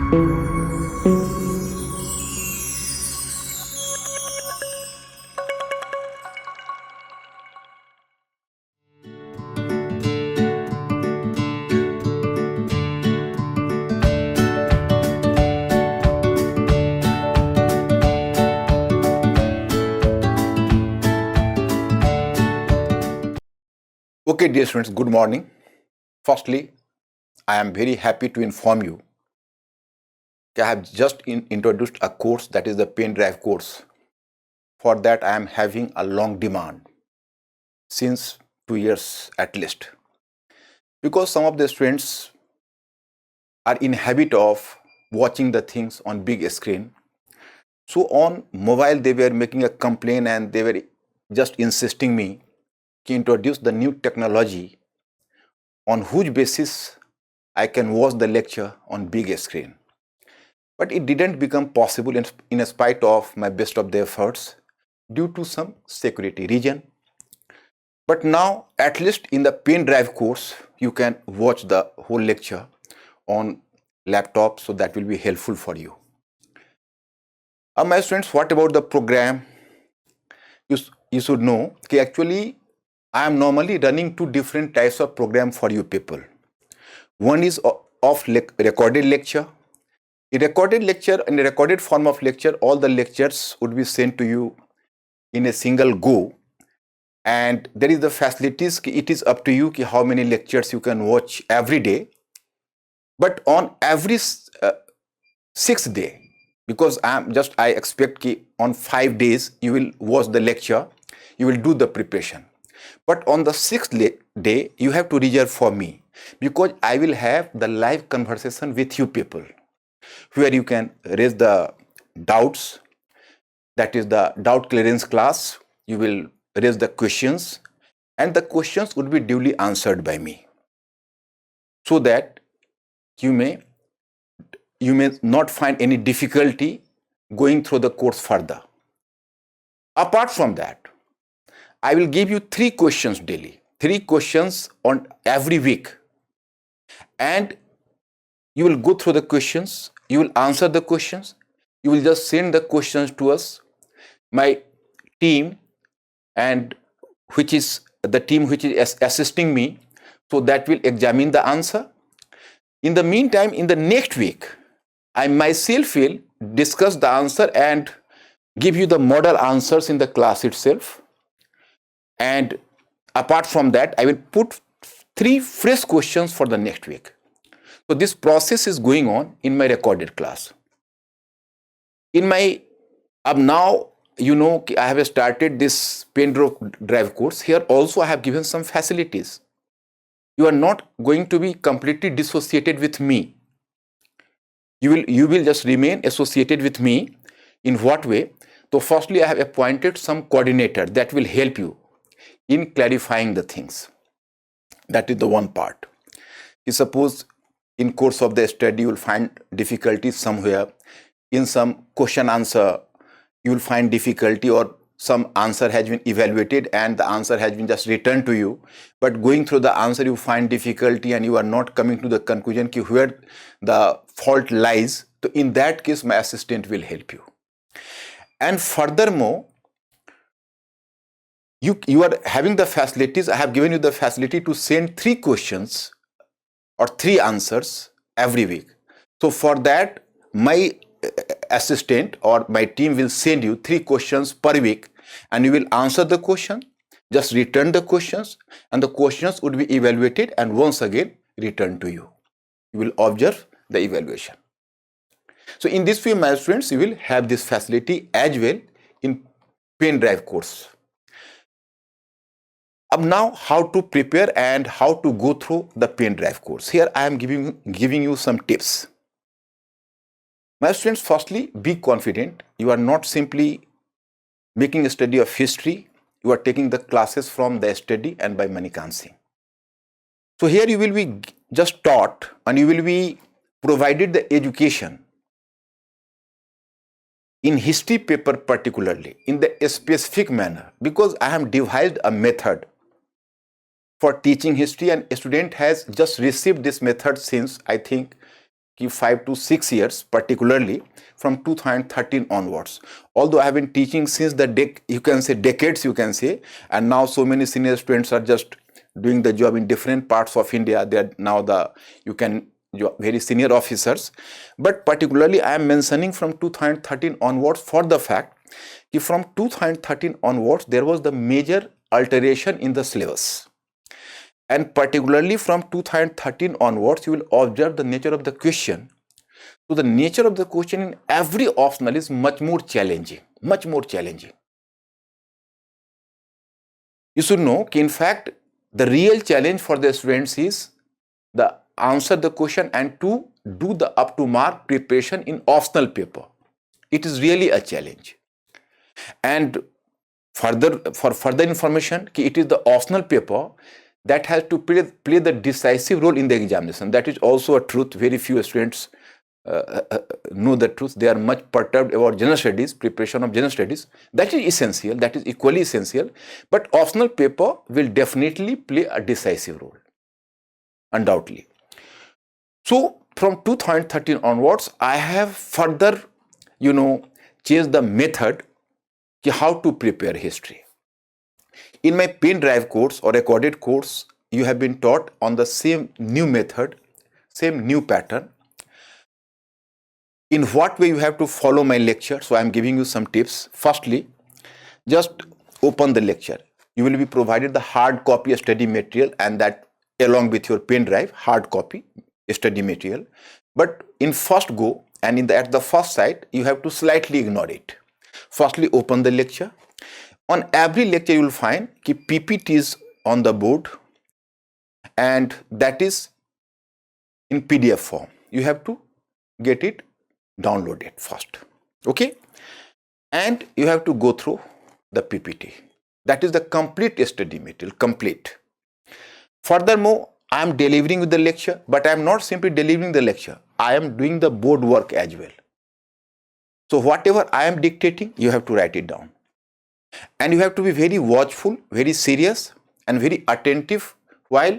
Okay, dear students, good morning. Firstly, I am very happy to inform you that I have just introduced a course, that is the Pendrive course. For that, I am having a long demand since 2 years at least, because some of the students are in habit of watching the things on big screen. So on mobile, they were making a complaint and they were just insisting me to introduce the new technology on whose basis I can watch the lecture on big screen. But it didn't become possible in spite of my best of the efforts due to some security reason. But now, at least in the Pendrive course, you can watch the whole lecture on laptop, so that will be helpful for you. My students, what about the program? You should know that actually I am normally running two different types of program for you people. One is of recorded lecture. In recorded lecture, in a recorded form of lecture, all the lectures would be sent to you in a single go. And there is the facilities, it is up to you how many lectures you can watch every day. But on every 6th day, because I expect on 5 days you will watch the lecture, you will do the preparation. But on the 6th day, you have to reserve for me, because I will have the live conversation with you people, where you can raise the doubts. That is the doubt clearance class. You will raise the questions, and the questions would be duly answered by me, so that you may not find any difficulty going through the course further. Apart from that, I will give you 3 questions daily, 3 questions on every week, and you will go through the questions, you will answer the questions, you will just send the questions to us, my team, and which is the team which is assisting me, so that will examine the answer. In the meantime, in the next week, I myself will discuss the answer and give you the model answers in the class itself. And apart from that, I will put 3 fresh questions for the next week. So this process is going on in my recorded class. In my now, I have started this Pendrive course. Here also I have given some facilities. You are not going to be completely dissociated with me. You will just remain associated with me. In what way? So firstly, I have appointed some coordinator that will help you in clarifying the things. That is the one part. You suppose in course of the study you will find difficulties somewhere. In some question answer, you will find difficulty, or some answer has been evaluated and the answer has been just returned to you. But going through the answer, you find difficulty and you are not coming to the conclusion where the fault lies. So in that case, my assistant will help you. And furthermore, you are having the facilities. I have given you the facility to send 3 questions or 3 answers every week. So for that, my assistant or my team will send you 3 questions per week, and you will answer the question, just return the questions, and the questions would be evaluated and once again returned to you. You will observe the evaluation. So in this way, my students, you will have this facility as well in Pendrive course. Now, how to prepare and how to go through the Pendrive course. Here I am giving you some tips. My students, firstly, be confident. You are not simply making a study of history. You are taking the classes from the study and by Manikant Singh. So here you will be just taught and you will be provided the education in history paper, particularly in the specific manner, because I have devised a method for teaching history, and a student has just received this method since, I think, कि 5 to 6 years, particularly from 2013 onwards. Although I have been teaching since the decades, you can say, and now so many senior students are just doing the job in different parts of India. They are now very senior officers. But particularly, I am mentioning from 2013 onwards for the fact that from 2013 onwards, there was the major alteration in the syllabus. And particularly from 2013 onwards, you will observe the nature of the question. So the nature of the question in every optional is much more challenging, much more challenging. You should know that in fact, the real challenge for the students is the answer the question and to do the up to mark preparation in optional paper. It is really a challenge. And for further information, it is the optional paper that has to play the decisive role in the examination. That is also a truth. Very few students know the truth. They are much perturbed about general studies, preparation of general studies. That is essential. That is equally essential. But optional paper will definitely play a decisive role, undoubtedly. So from 2013 onwards, I have further, changed the method how to prepare history. In my Pendrive course or recorded course, you have been taught on the same new method, same new pattern. In what way you have to follow my lecture? So I am giving you some tips. Firstly, just open the lecture. You will be provided the hard copy study material, and that along with your Pendrive, hard copy study material. But in first go and at the first sight, you have to slightly ignore it. Firstly, open the lecture. On every lecture, you will find that PPT is on the board, and that is in PDF form. You have to get it downloaded first. Okay? And you have to go through the PPT. That is the complete study material, complete. Furthermore, I am delivering with the lecture, but I am not simply delivering the lecture. I am doing the board work as well. So whatever I am dictating, you have to write it down. And you have to be very watchful, very serious, and very attentive while,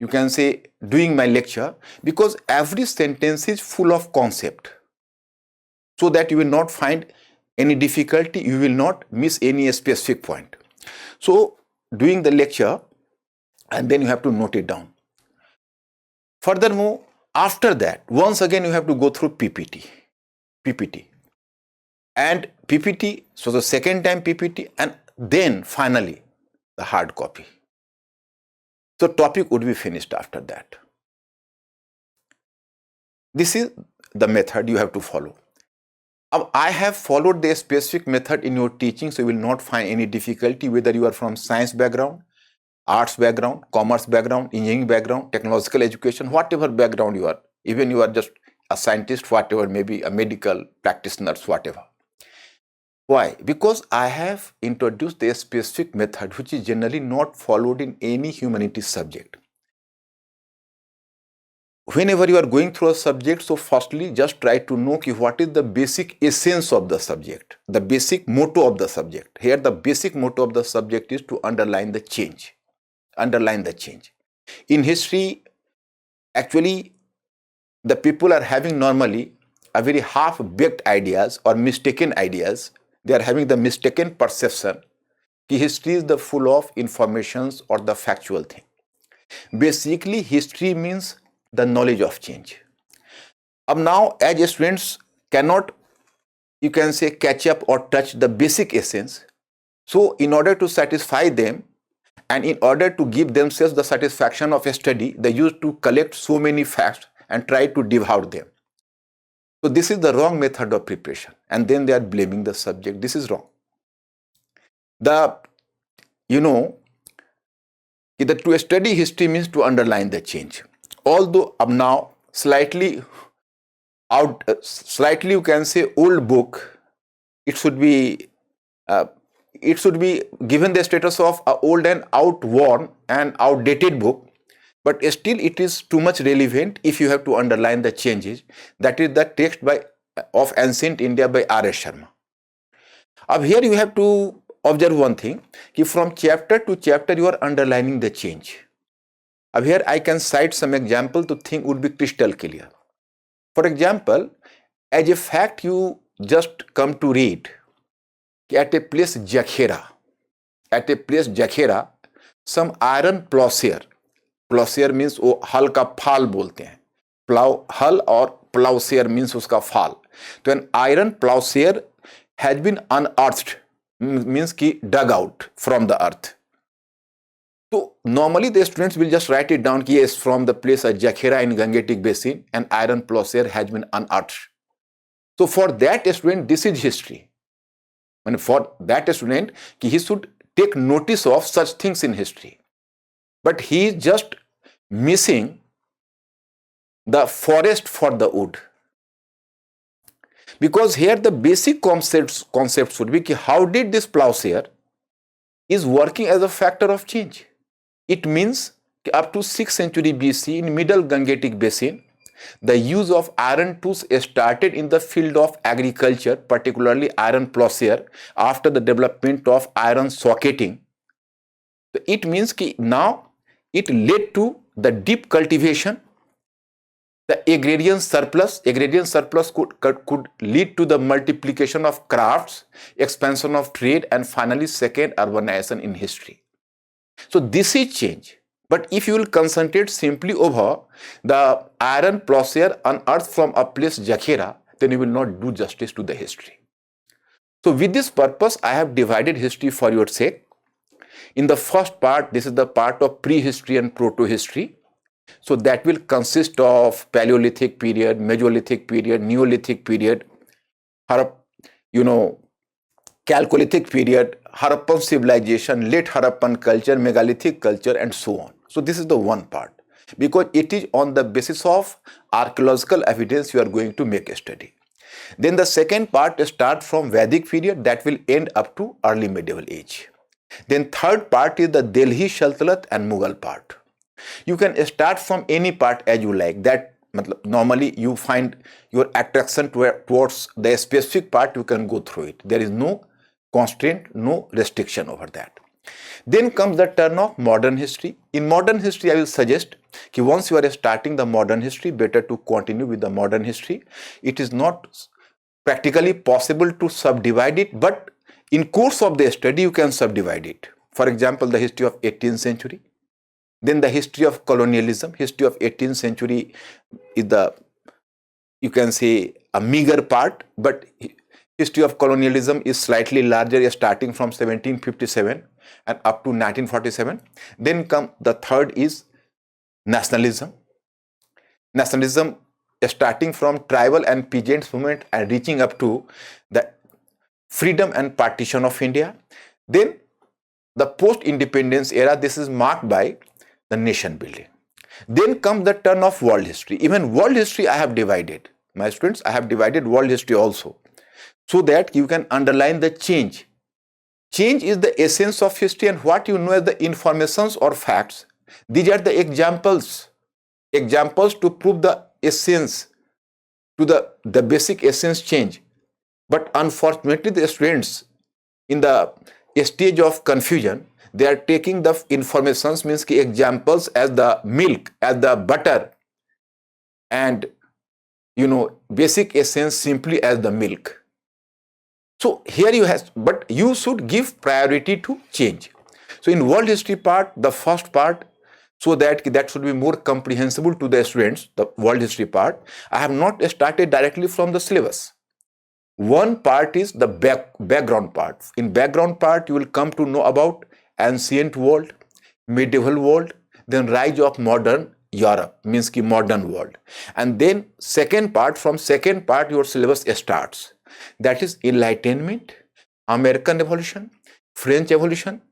you can say, doing my lecture, because every sentence is full of concept. So that you will not find any difficulty, you will not miss any specific point. So doing the lecture, and then you have to note it down. Furthermore, after that, once again you have to go through PPT. And PPT, so the second time PPT, and then finally the hard copy. So topic would be finished after that. This is the method you have to follow. I have followed the specific method in your teaching, so you will not find any difficulty whether you are from science background, arts background, commerce background, engineering background, technological education, whatever background you are, even you are just a scientist, whatever, maybe a medical practitioner, whatever. Why? Because I have introduced a specific method which is generally not followed in any humanities subject. Whenever you are going through a subject, so firstly just try to know what is the basic essence of the subject, the basic motto of the subject. Here the basic motto of the subject is to underline the change. Underline the change. In history, actually, the people are having normally a very half-baked ideas or mistaken ideas. They are having the mistaken perception that history is the full of informations or the factual thing. Basically, history means the knowledge of change. Now, as students cannot, you can say, catch up or touch the basic essence. So, in order to satisfy them and in order to give themselves the satisfaction of a study, they used to collect so many facts and try to devour them. So this is the wrong method of preparation, and then they are blaming the subject. This is wrong. To study history means to underline the change. Although now slightly you can say old book, it should be given the status of an old and outworn and outdated book. But still it is too much relevant if you have to underline the changes. That is the text of Ancient India by R.S. Sharma. Here you have to observe one thing, that from chapter to chapter you are underlining the change. Here I can cite some example to think would be crystal clear. For example, as a fact, you just come to read at a place जखेरा, some iron plowshare means वो हल का फाल बोलते हैं, हल और plowshare means उसका फाल. तो an iron plowshare has been unearthed means कि dug out from the earth. So normally the students will just write it down कि yes, from the place Jakhera in Gangetic Basin, an iron plowshare has been unearthed. So for that student, this is history. And for that student, he should take notice of such things in history. But he is just missing the forest for the wood. Because here the basic concepts should be how did this plowshare is working as a factor of change. It means up to 6th century BC in middle Gangetic Basin, the use of iron tools started in the field of agriculture, particularly iron plowshare, after the development of iron socketing. So it means that now it led to the deep cultivation, the agrarian surplus. Agrarian surplus could lead to the multiplication of crafts, expansion of trade, and finally second urbanization in history. So this is change. But if you will concentrate simply over the iron plowshare unearthed from a place Jakhera, then you will not do justice to the history. So with this purpose, I have divided history for your sake. In the first part, this is the part of prehistory and proto-history. So that will consist of Paleolithic period, Mesolithic period, Neolithic period, Chalcolithic period, Harappan civilization, late Harappan culture, megalithic culture, and so on. So this is the one part, because it is on the basis of archaeological evidence you are going to make a study. Then the second part starts from Vedic period, that will end up to early medieval age. Then third part is the Delhi Sultanate and Mughal part. You can start from any part as you like. That normally you find your attraction towards the specific part, you can go through it. There is no constraint, no restriction over that. Then comes the turn of modern history. In modern history, I will suggest that once you are starting the modern history, better to continue with the modern history. It is not practically possible to subdivide it, but in course of the study, you can subdivide it. For example, the history of 18th century. Then the history of colonialism. History of 18th century is you can say a meager part, but history of colonialism is slightly larger, starting from 1757 and up to 1947. Then come the third is nationalism. Nationalism starting from tribal and peasants movement and reaching up to the freedom and partition of India. Then the post-independence era, this is marked by the nation building. Then comes the turn of world history. Even world history I have divided. My students, I have divided world history also, so that you can underline the change. Change is the essence of history, and what you know as the informations or facts. These are the examples to prove the essence, to the basic essence change. But unfortunately, the students in the stage of confusion, they are taking the informations, means examples, as the milk, as the butter, and basic essence simply as the milk. So here you have, but you should give priority to change. So in world history part, the first part, so that should be more comprehensible to the students, the world history part, I have not started directly from the syllabus. One part is the background part. In background part, you will come to know about ancient world, medieval world, then rise of modern Europe, means ki modern world. And then second part, your syllabus starts. That is Enlightenment, American Revolution, French Revolution,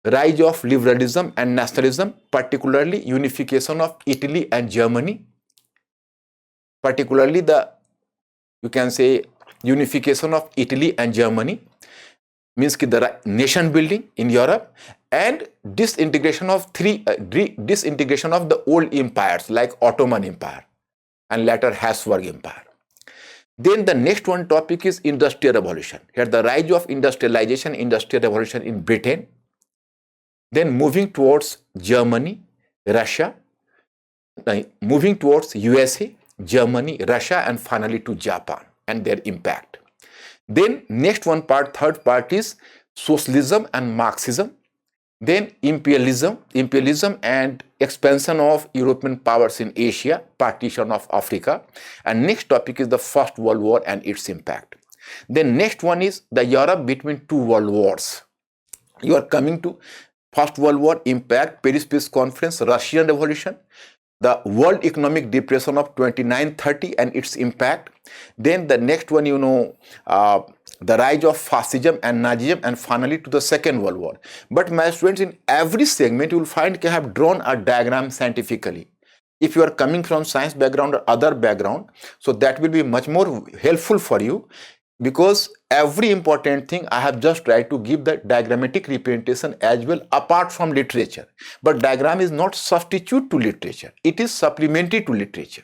rise of liberalism and nationalism, particularly unification of Italy and Germany, particularly you can say unification of Italy and Germany, means ki the nation building in Europe, and disintegration of the old empires like Ottoman Empire and later Habsburg Empire. Then the next one topic is Industrial Revolution. Here the rise of industrialization, Industrial Revolution in Britain. Then moving towards Germany, Russia, moving towards USA, Germany, Russia, and finally to Japan and their impact. Then next one part, third part is socialism and Marxism. Then imperialism and expansion of European powers in Asia, partition of Africa. And next topic is the First World War and its impact. Then next one is the Europe between two world wars. You are coming to First World War impact, Paris Peace Conference, Russian Revolution, the World Economic Depression of 29-30 and its impact. Then the next one, the rise of fascism and Nazism, and finally to the Second World War. But my students, in every segment you will find I have drawn a diagram scientifically. If you are coming from science background or other background, so that will be much more helpful for you, because every important thing I have just tried to give the diagrammatic representation as well apart from literature. But diagram is not substitute to literature, it is supplementary to literature.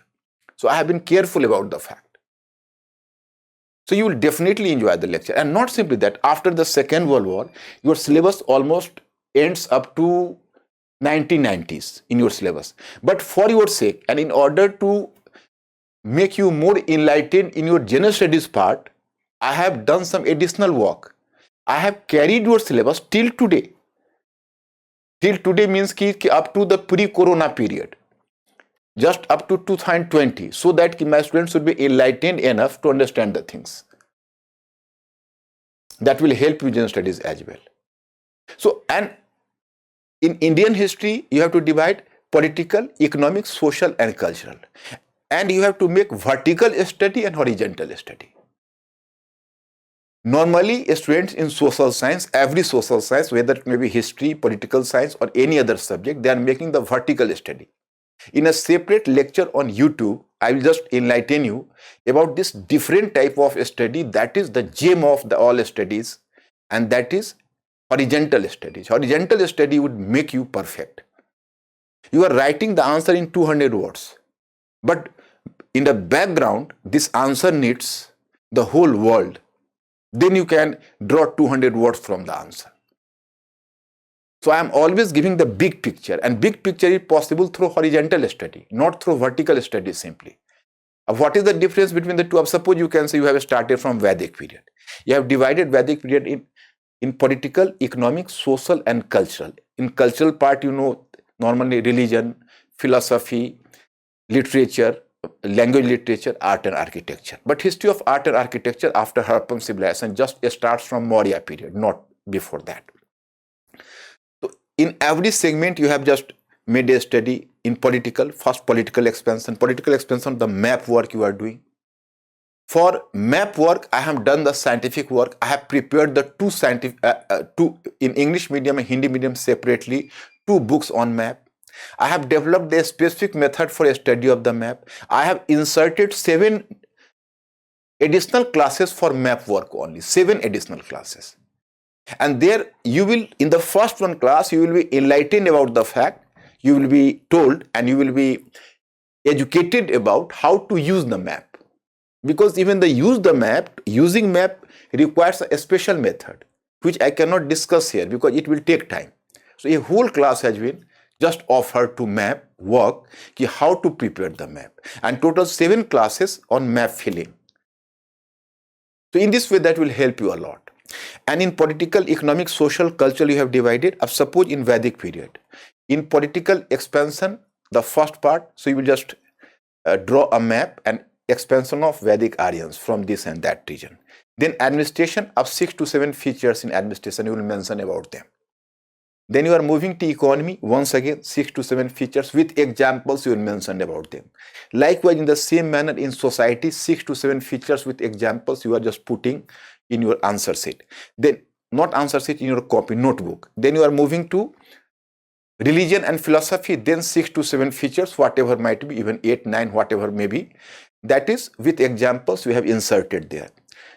So I have been careful about the fact. So you will definitely enjoy the lecture. And not simply that, after the Second World War, your syllabus almost ends up to 1990s in your syllabus. But for your sake, and in order to make you more enlightened in your general studies part, I have done some additional work. I have carried your syllabus till today. Till today means ki up to the pre-corona period, just up to 2020, so that my students should be enlightened enough to understand the things. That will help you general studies as well. So, and in Indian history, you have to divide political, economic, social, and cultural. And you have to make vertical study and horizontal study. Normally, students in social science, every social science, whether it may be history, political science, or any other subject, they are making the vertical study. In a separate lecture on YouTube, I will just enlighten you about this different type of study that is the gem of the all studies, and that is horizontal studies. Horizontal study would make you perfect. You are writing the answer in 200 words, but in the background, this answer needs the whole world. Then you can draw 200 words from the answer. So I am always giving the big picture, and big picture is possible through horizontal study, not through vertical study simply. What is the difference between the two? Suppose you can say you have started from Vedic period. You have divided Vedic period in political, economic, social, and cultural. In cultural part, normally religion, philosophy, literature, language, literature, art, and architecture. But history of art and architecture after Harappan civilization just starts from Maurya period, not before that. So in every segment, you have just made a study in political, first political expansion, the map work you are doing. For map work, I have done the scientific work. I have prepared the two in English medium and Hindi medium separately, 2 books on map. I have developed a specific method for a study of the map. I have inserted 7 additional classes for map work only, 7 additional classes. And there you will, in the first one class, you will be enlightened about the fact, you will be told and you will be educated about how to use the map. Because even using map requires a special method, which I cannot discuss here because it will take time. So a whole class has been just offered to map work, how to prepare the map, and total 7 classes on map filling. So in this way, that will help you a lot. And in political, economic, social, cultural, you have divided. Suppose in Vedic period, in political expansion, the first part, so you will just draw a map and expansion of Vedic Aryans from this and that region. Then administration, of 6 to 7 features in administration, you will mention about them. Then you are moving to economy, once again 6 to 7 features with examples you will mention about them. Likewise, in the same manner in society, 6 to 7 features with examples you are just putting in your answer sheet. Then not answer sheet, in your copy notebook. Then you are moving to religion and philosophy, then 6 to 7 features, whatever might be, even 8, 9, whatever may be. That is with examples you have inserted there.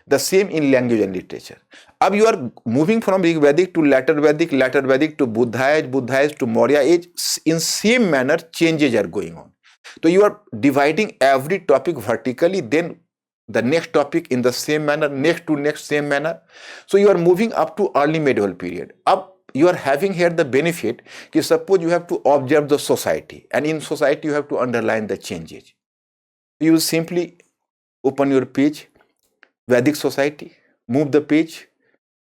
The same in language and literature. Now you are moving from Rig Vedic to later Vedic to Buddha age to Maurya age. In same manner, changes are going on. So you are dividing every topic vertically, then the next topic in the same manner, next to next same manner. So you are moving up to early medieval period. Up you are having here the benefit, suppose you have to observe the society, and in society you have to underline the changes. You will simply open your page, Vedic society, move the page,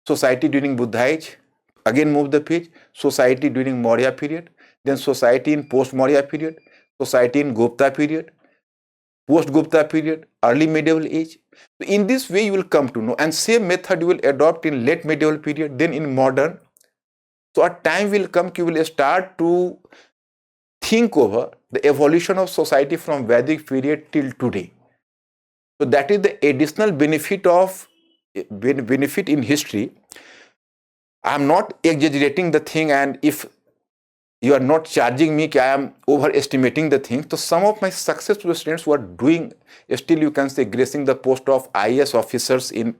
society during Buddha age, again move the page, society during Maurya period, then society in post-Maurya period, society in Gupta period, post-Gupta period, early medieval age. So in this way you will come to know, and same method you will adopt in late medieval period, then in modern. So a time will come, you will start to think over the evolution of society from Vedic period till today. So that is the additional benefit in history. I am not exaggerating the thing, and if you are not charging me, I am overestimating the thing. So some of my successful students who are doing, still you can say, gracing the post of IAS officers in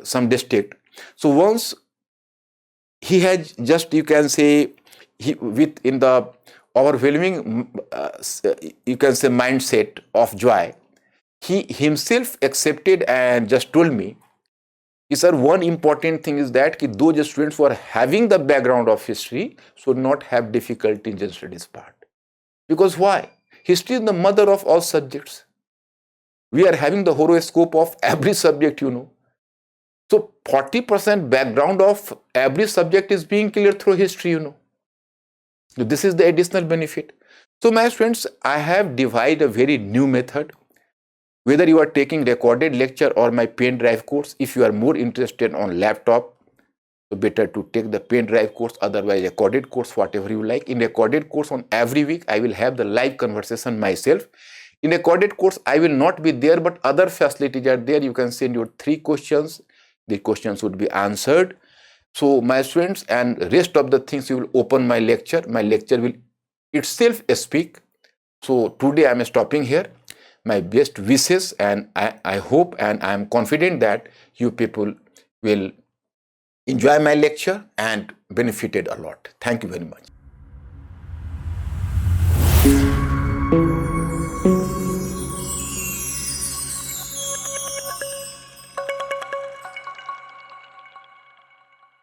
some district. So once he has just, you can say, in the overwhelming, you can say, mindset of joy, he himself accepted and just told me, sir, one important thing is that those students who are having the background of history should not have difficulty in general studies part. Because why? History is the mother of all subjects. We are having the horoscope of every subject, So 40% background of every subject is being cleared through history, So this is the additional benefit. So my friends, I have devised a very new method. Whether you are taking recorded lecture or my Pendrive course, if you are more interested on laptop, so better to take the Pendrive course, otherwise recorded course, whatever you like. In recorded course, on every week, I will have the live conversation myself. In recorded course, I will not be there, but other facilities are there. You can send your 3 questions. The questions would be answered. So my students, and rest of the things, you will open my lecture. My lecture will itself speak. So today I am stopping here. My best wishes, and I hope and I am confident that you people will enjoy my lecture and benefited a lot. Thank you very much.